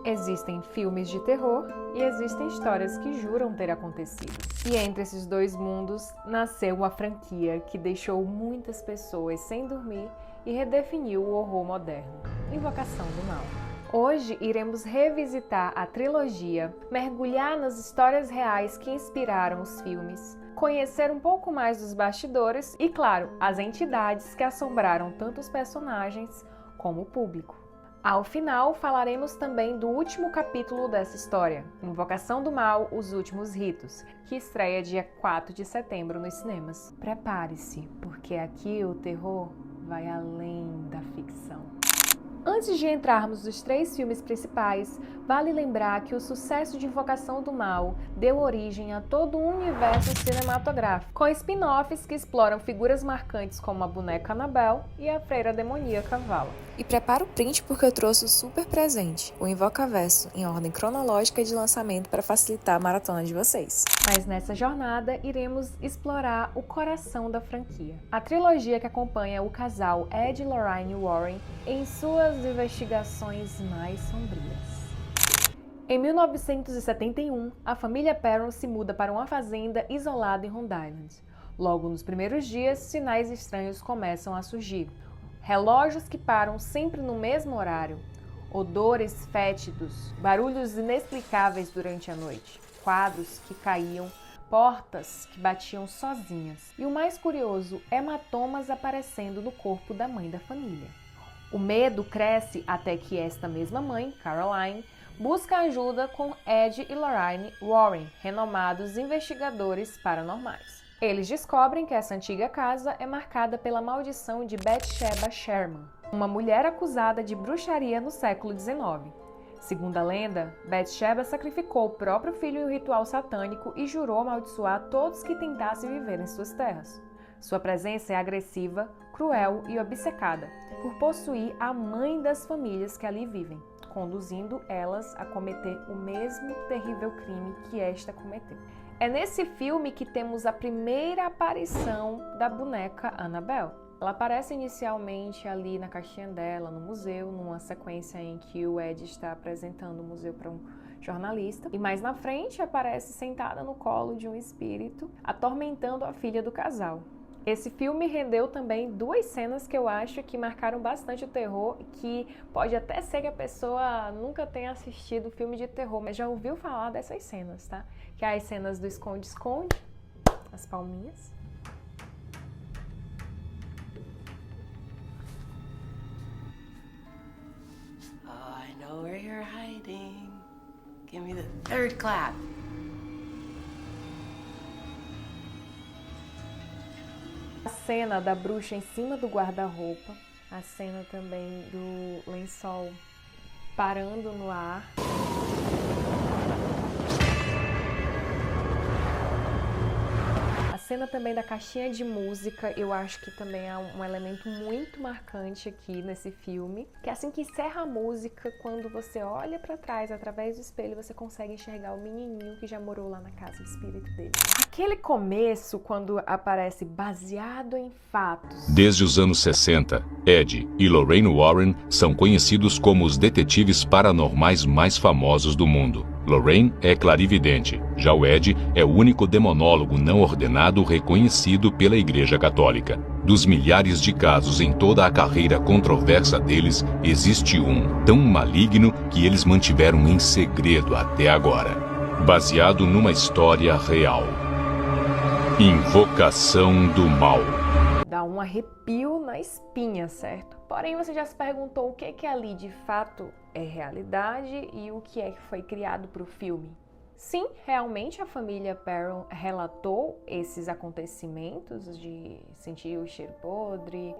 Existem filmes de terror e existem histórias que juram ter acontecido. E entre esses dois mundos nasceu uma franquia que deixou muitas pessoas sem dormir e redefiniu o horror moderno: Invocação do Mal. Hoje iremos revisitar a trilogia, mergulhar nas histórias reais que inspiraram os filmes, conhecer um pouco mais dos bastidores e, claro, as entidades que assombraram tanto os personagens como o público. Ao final, falaremos também do último capítulo dessa história, Invocação do Mal, Os Últimos Ritos, que estreia dia 4 de setembro nos cinemas. Prepare-se, porque aqui o terror vai além da ficção. Antes de entrarmos nos 3 filmes principais, vale lembrar que o sucesso de Invocação do Mal deu origem a todo um universo cinematográfico, com spin-offs que exploram figuras marcantes como a boneca Annabelle e a freira demoníaca Vala. E prepara o print porque eu trouxe o super presente, o Invocaverso, em ordem cronológica de lançamento para facilitar a maratona de vocês. Mas nessa jornada, iremos explorar o coração da franquia. A trilogia que acompanha o casal Ed e Lorraine Warren em suas investigações mais sombrias. Em 1971, a família Perron se muda para uma fazenda isolada em Rhode Island. Logo nos primeiros dias, sinais estranhos começam a surgir. Relógios que param sempre no mesmo horário, odores fétidos, barulhos inexplicáveis durante a noite, quadros que caíam, portas que batiam sozinhas e, o mais curioso, hematomas aparecendo no corpo da mãe da família. O medo cresce até que esta mesma mãe, Caroline, busca ajuda com Ed e Lorraine Warren, renomados investigadores paranormais. Eles descobrem que essa antiga casa é marcada pela maldição de Bathsheba Sherman, uma mulher acusada de bruxaria no século XIX. Segundo a lenda, Bathsheba sacrificou o próprio filho em um ritual satânico e jurou amaldiçoar todos que tentassem viver em suas terras. Sua presença é agressiva, cruel e obcecada por possuir a mãe das famílias que ali vivem, conduzindo elas a cometer o mesmo terrível crime que esta cometeu. É nesse filme que temos a primeira aparição da boneca Annabelle. Ela aparece inicialmente ali na caixinha dela, no museu, numa sequência em que o Ed está apresentando o museu para um jornalista. E mais na frente aparece sentada no colo de um espírito, atormentando a filha do casal. Esse filme rendeu também 2 cenas que eu acho que marcaram bastante o terror, que pode até ser que a pessoa nunca tenha assistido filme de terror, mas já ouviu falar dessas cenas, tá? Que é as cenas do esconde-esconde, as palminhas. Oh, I know where you're hiding. Give me the 3rd clap. A cena da bruxa em cima do guarda-roupa, a cena também do lençol parando no ar. A cena também da caixinha de música, eu acho que também é um elemento muito marcante aqui nesse filme, que é assim que encerra a música, quando você olha para trás, através do espelho, você consegue enxergar o menininho que já morou lá na casa, o espírito dele. Aquele começo, quando aparece baseado em fatos. Desde os anos 60, Ed e Lorraine Warren são conhecidos como os detetives paranormais mais famosos do mundo. Lorraine é clarividente, já o Ed é o único demonólogo não ordenado reconhecido pela Igreja Católica. Dos milhares de casos em toda a carreira controversa deles, existe um tão maligno que eles mantiveram em segredo até agora. Baseado numa história real. Invocação do Mal. Dá um arrepio na espinha, certo? Porém, você já se perguntou o que ali de fato é realidade e o que é que foi criado para o filme? Sim, realmente a família Perron relatou esses acontecimentos de sentir o cheiro podre,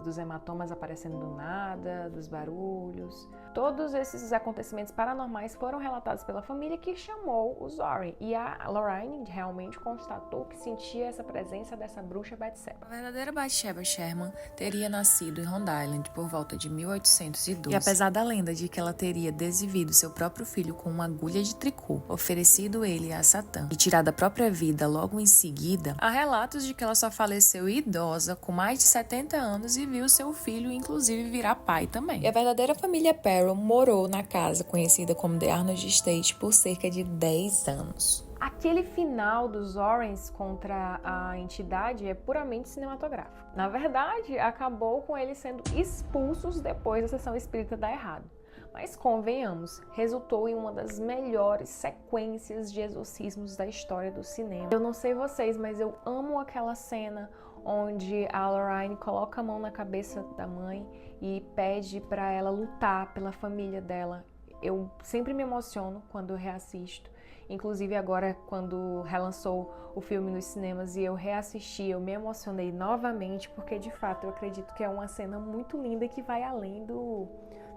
dos hematomas aparecendo do nada, dos barulhos. Todos esses acontecimentos paranormais foram relatados pela família, que chamou os Warren. E a Lorraine realmente constatou que sentia essa presença dessa bruxa Bathsheba. A verdadeira Bathsheba Sherman teria nascido em Rhode Island por volta de 1812. E apesar da lenda de que ela teria desvivido seu próprio filho com uma agulha de tricô, oferecido ele a Satã e tirado a própria vida logo em seguida, há relatos de que ela só faleceu idosa, com mais de 70 30 anos e viu seu filho, inclusive, virar pai também. E a verdadeira família Perron morou na casa conhecida como The Arnold Estate por cerca de 10 anos. Aquele final dos Warrens contra a entidade é puramente cinematográfico. Na verdade, acabou com eles sendo expulsos depois da sessão espírita dar errado. Mas convenhamos, resultou em uma das melhores sequências de exorcismos da história do cinema. Eu não sei vocês, mas eu amo aquela cena onde a Lorraine coloca a mão na cabeça da mãe e pede para ela lutar pela família dela. Eu sempre me emociono quando eu reassisto. Inclusive agora, quando relançou o filme nos cinemas e eu reassisti, eu me emocionei novamente, porque de fato eu acredito que é uma cena muito linda que vai além do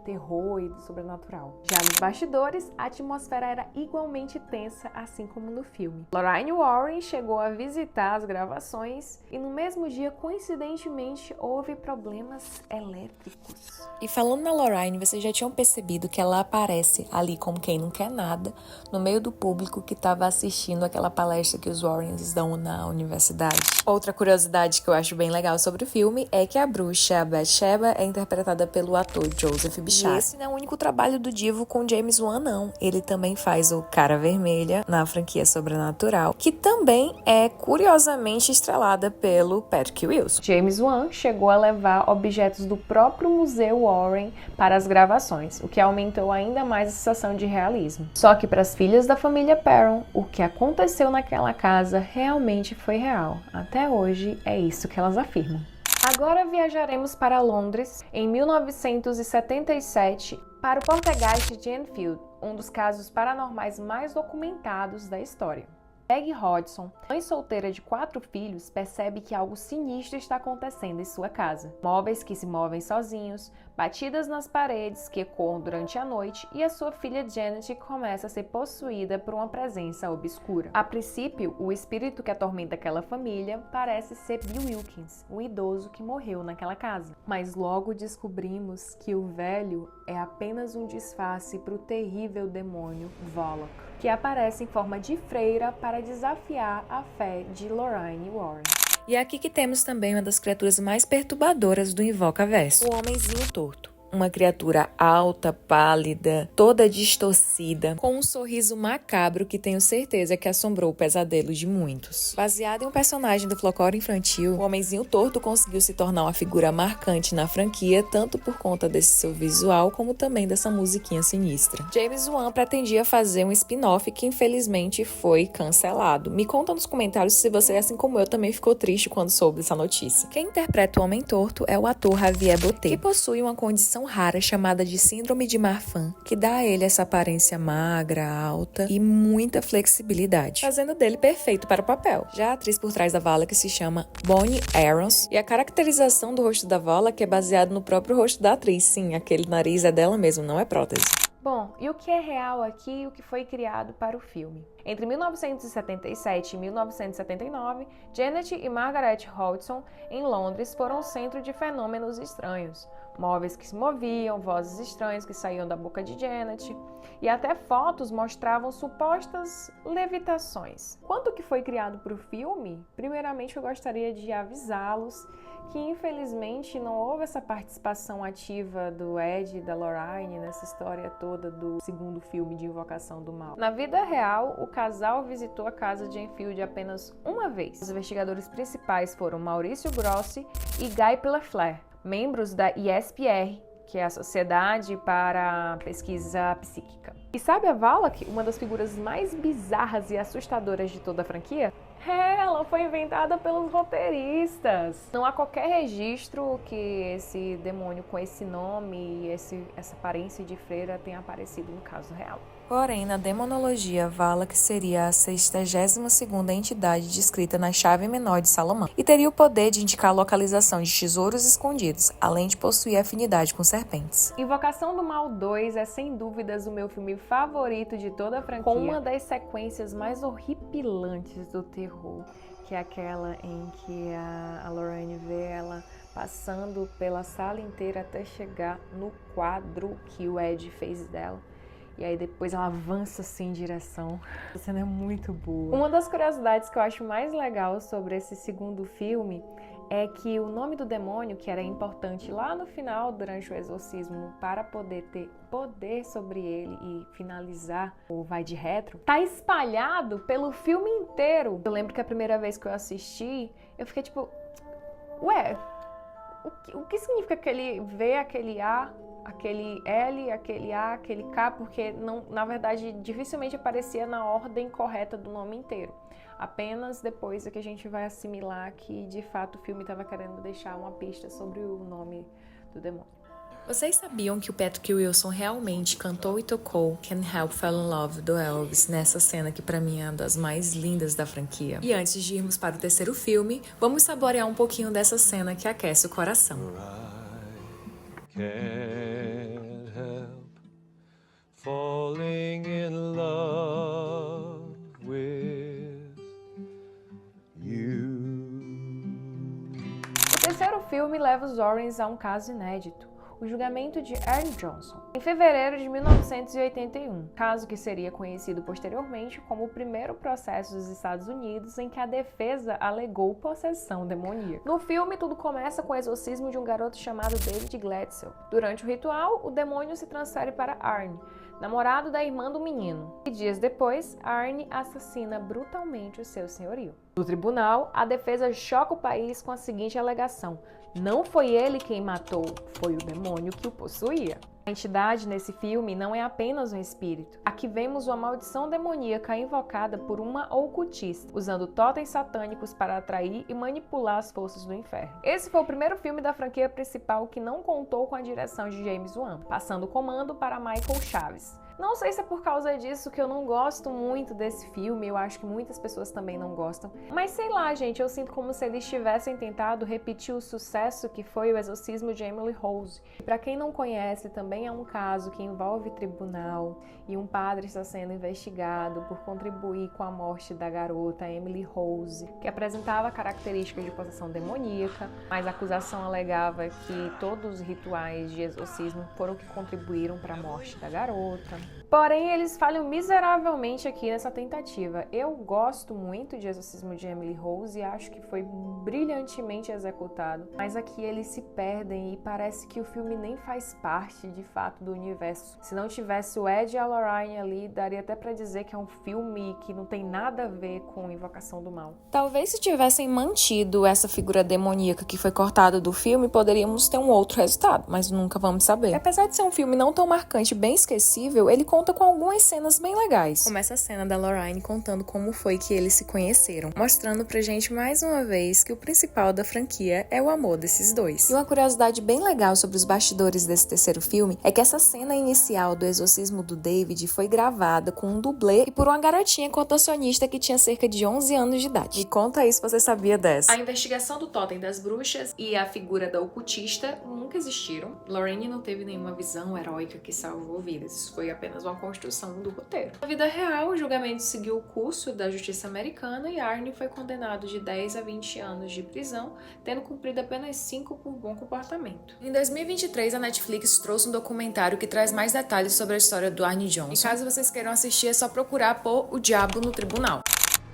terror e do sobrenatural. Já nos bastidores, a atmosfera era igualmente tensa, assim como no filme. Lorraine Warren chegou a visitar as gravações e no mesmo dia, coincidentemente, houve problemas elétricos. E falando na Lorraine, vocês já tinham percebido que ela aparece ali como quem não quer nada, no meio do público que estava assistindo aquela palestra que os Warrens dão na universidade. Outra curiosidade que eu acho bem legal sobre o filme é que a bruxa Bathsheba é interpretada pelo ator Joseph Bishara. E esse não é o único trabalho do divo com James Wan, não. Ele também faz o Cara Vermelha na franquia Sobrenatural, que também é curiosamente estrelada pelo Patrick Wilson. James Wan chegou a levar objetos do próprio Museu Warren para as gravações, o que aumentou ainda mais a sensação de realismo. Só que para as filhas da família Perron, o que aconteceu naquela casa realmente foi real. Até hoje é isso que elas afirmam. Agora viajaremos para Londres, em 1977, para o poltergeist de Enfield, um dos casos paranormais mais documentados da história. Peggy Hodgson, mãe solteira de 4 filhos, percebe que algo sinistro está acontecendo em sua casa. Móveis que se movem sozinhos, batidas nas paredes que ecoam durante a noite e a sua filha Janet começa a ser possuída por uma presença obscura. A princípio, o espírito que atormenta aquela família parece ser Bill Wilkins, o idoso que morreu naquela casa. Mas logo descobrimos que o velho é apenas um disfarce para o terrível demônio Volok, que aparece em forma de freira para desafiar a fé de Lorraine Warren. E é aqui que temos também uma das criaturas mais perturbadoras do Invocaverso, o Homenzinho Torto. Uma criatura alta, pálida, toda distorcida, com um sorriso macabro que tenho certeza que assombrou o pesadelo de muitos. Baseado em um personagem do folclore infantil, o Homenzinho Torto conseguiu se tornar uma figura marcante na franquia, tanto por conta desse seu visual, como também dessa musiquinha sinistra. James Wan pretendia fazer um spin-off que infelizmente foi cancelado. Me conta nos comentários se você, assim como eu, também ficou triste quando soube dessa notícia. Quem interpreta o Homem Torto é o ator Javier Botet, que possui uma condição rara chamada de síndrome de Marfan, que dá a ele essa aparência magra, alta e muita flexibilidade, fazendo dele perfeito para o papel. Já a atriz por trás da Valak se chama Bonnie Aarons, e a caracterização do rosto da Valak é baseada no próprio rosto da atriz. Sim, aquele nariz é dela mesmo, não é prótese. Bom, e o que é real aqui e o que foi criado para o filme? Entre 1977 e 1979, Janet e Margaret Hodgson, em Londres, foram o centro de fenômenos estranhos. Móveis que se moviam, vozes estranhas que saíam da boca de Janet, e até fotos mostravam supostas levitações. Quanto que foi criado para o filme? Primeiramente, eu gostaria de avisá-los que, infelizmente, não houve essa participação ativa do Ed e da Lorraine nessa história toda do segundo filme de Invocação do Mal. Na vida real, o casal visitou a casa de Enfield apenas uma vez. Os investigadores principais foram Maurício Grossi e Guy Pellefleur, membros da ISPR, que é a Sociedade para a Pesquisa Psíquica. E sabe a Valak, uma das figuras mais bizarras e assustadoras de toda a franquia? Ela foi inventada pelos roteiristas. Não há qualquer registro que esse demônio com esse nome e essa aparência de freira tenha aparecido no caso real. Porém, na demonologia, Valak seria a 62ª entidade descrita na chave menor de Salomão e teria o poder de indicar a localização de tesouros escondidos, além de possuir afinidade com serpentes. Invocação do Mal 2 é sem dúvidas o meu filme favorito de toda a franquia, com uma das sequências mais horripilantes do terror, que é aquela em que a Lorraine vê ela passando pela sala inteira até chegar no quadro que o Ed fez dela. E aí depois ela avança assim em direção. A cena é muito boa. Uma das curiosidades que eu acho mais legal sobre esse segundo filme é que o nome do demônio, que era importante lá no final, durante o exorcismo, para poder ter poder sobre ele e finalizar o vai de retro, tá espalhado pelo filme inteiro. Eu lembro que a primeira vez que eu assisti, eu fiquei tipo, ué, o que significa aquele V, aquele A, aquele L, aquele A, aquele K? Porque não, na verdade, dificilmente aparecia na ordem correta do nome inteiro. Apenas depois é que a gente vai assimilar que, de fato, o filme estava querendo deixar uma pista sobre o nome do demônio. Vocês sabiam que o Patrick Wilson realmente cantou e tocou Can't Help Fall in Love do Elvis nessa cena que pra mim é uma das mais lindas da franquia? E antes de irmos para o terceiro filme, vamos saborear um pouquinho dessa cena que aquece o coração. Can't help falling in love with you. O terceiro filme leva os Warrens a um caso inédito: o julgamento de Ernie Johnson, em fevereiro de 1981, caso que seria conhecido posteriormente como o primeiro processo dos Estados Unidos em que a defesa alegou possessão demoníaca. No filme, tudo começa com o exorcismo de um garoto chamado David Glatzel. Durante o ritual, o demônio se transfere para Arnie, namorado da irmã do menino. E dias depois, Arnie assassina brutalmente o seu senhorio. No tribunal, a defesa choca o país com a seguinte alegação: não foi ele quem matou, foi o demônio que o possuía. A entidade nesse filme não é apenas um espírito. Aqui vemos uma maldição demoníaca invocada por uma ocultista, usando totens satânicos para atrair e manipular as forças do inferno. Esse foi o primeiro filme da franquia principal que não contou com a direção de James Wan, passando o comando para Michael Chaves. Não sei se é por causa disso que eu não gosto muito desse filme, eu acho que muitas pessoas também não gostam. Mas sei lá, gente, eu sinto como se eles tivessem tentado repetir o sucesso que foi o exorcismo de Emily Rose. Para quem não conhece, também é um caso que envolve tribunal e um padre está sendo investigado por contribuir com a morte da garota Emily Rose, que apresentava características de possessão demoníaca, mas a acusação alegava que todos os rituais de exorcismo foram que contribuíram para a morte da garota. Porém, eles falham miseravelmente aqui nessa tentativa. Eu gosto muito de Exorcismo de Emily Rose e acho que foi brilhantemente executado, mas aqui eles se perdem e parece que o filme nem faz parte, de fato, do universo. Se não tivesse o Ed e a Lorraine ali, daria até pra dizer que é um filme que não tem nada a ver com Invocação do Mal. Talvez se tivessem mantido essa figura demoníaca que foi cortada do filme, poderíamos ter um outro resultado, mas nunca vamos saber. Apesar de ser um filme não tão marcante, bem esquecível, ele conta com algumas cenas bem legais. Como essa cena da Lorraine contando como foi que eles se conheceram, mostrando pra gente mais uma vez que o principal da franquia é o amor desses dois. E uma curiosidade bem legal sobre os bastidores desse terceiro filme é que essa cena inicial do exorcismo do David foi gravada com um dublê e por uma garotinha contorcionista que tinha cerca de 11 anos de idade. Me conta aí se você sabia dessa. A investigação do totem das bruxas e a figura da ocultista nunca existiram. Lorraine não teve nenhuma visão heróica que salvou vidas. Isso foi apenas uma construção do roteiro. Na vida real, o julgamento seguiu o curso da justiça americana e Arnie foi condenado de 10 a 20 anos de prisão, tendo cumprido apenas 5 por bom comportamento. Em 2023, a Netflix trouxe um documentário que traz mais detalhes sobre a história do Arnie Johnson. E caso vocês queiram assistir, é só procurar por O Diabo no Tribunal.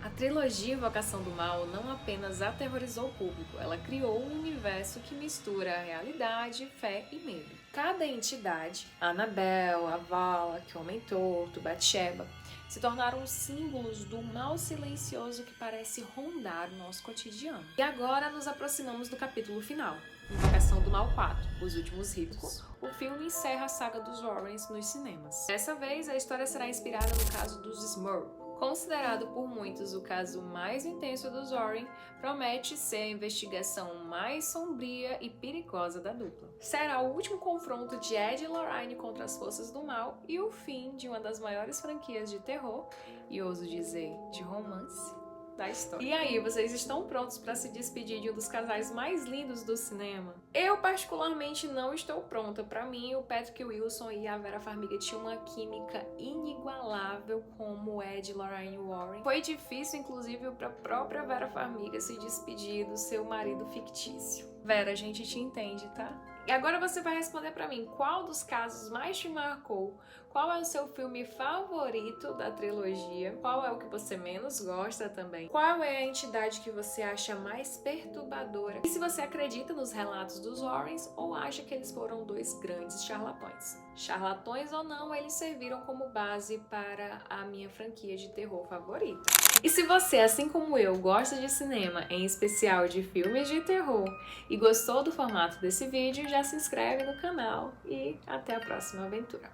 A trilogia Invocação do Mal não apenas aterrorizou o público, ela criou um universo que mistura realidade, fé e medo. Cada entidade, Annabelle, Avala, que Homem Torto, Bathsheba, se tornaram símbolos do mal silencioso que parece rondar o nosso cotidiano. E agora nos aproximamos do capítulo final, Invocação do Mal 4, Os Últimos Ritos. O filme encerra a saga dos Warrens nos cinemas. Dessa vez, a história será inspirada no caso dos Smurl. Considerado por muitos o caso mais intenso dos Warren, promete ser a investigação mais sombria e perigosa da dupla. Será o último confronto de Ed e Lorraine contra as forças do mal e o fim de uma das maiores franquias de terror, e ouso dizer, de romance, da história. E aí, vocês estão prontos para se despedir de um dos casais mais lindos do cinema? Eu, particularmente, não estou pronta. Para mim, o Patrick Wilson e a Vera Farmiga tinham uma química inigualável como Ed e Lorraine Warren. Foi difícil, inclusive, para a própria Vera Farmiga se despedir do seu marido fictício. Vera, a gente te entende, tá? E agora você vai responder para mim, qual dos casos mais te marcou Qual é o seu filme favorito da trilogia? Qual é o que você menos gosta também? Qual é a entidade que você acha mais perturbadora? E se você acredita nos relatos dos Warrens ou acha que eles foram dois grandes charlatões? Charlatões ou não, eles serviram como base para a minha franquia de terror favorita. E se você, assim como eu, gosta de cinema, em especial de filmes de terror, e gostou do formato desse vídeo, já se inscreve no canal e até a próxima aventura.